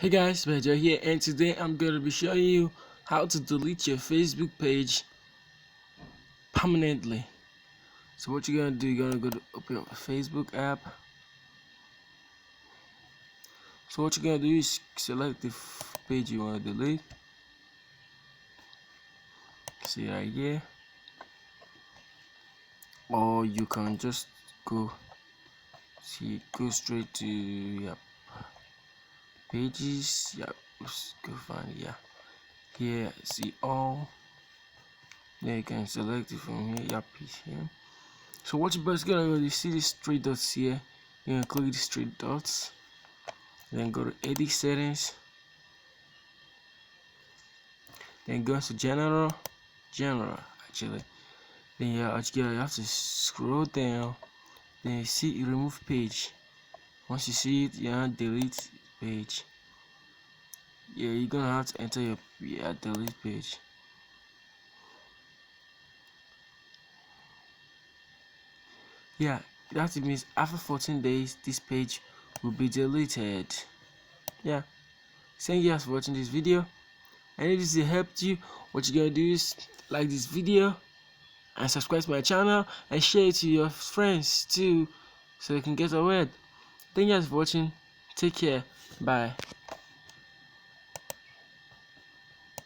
Hey guys, Major here, and today I'm going to be showing you how to delete your Facebook page permanently. So what you're going to do, you're going to go to open up a Facebook app. So what you're going to do is select the page you want to delete. See right here. Or you can just go straight to pages. Go find here, see all. Then you can select it from here. Here. So what you're basically gonna do, you see these three dots here. You're gonna click these three dots, then go to edit settings, then go to general actually. Then you have to scroll down, then you see remove page. Once you see it, you have delete page. You're gonna have to enter your delete page. That means after 14 days this page will be deleted. Thank you guys for watching this video, and if this helped you, what you're gonna do is like this video and subscribe to my channel and share it to your friends too, so they can get aware. Thank you guys for watching. Take care. Bye.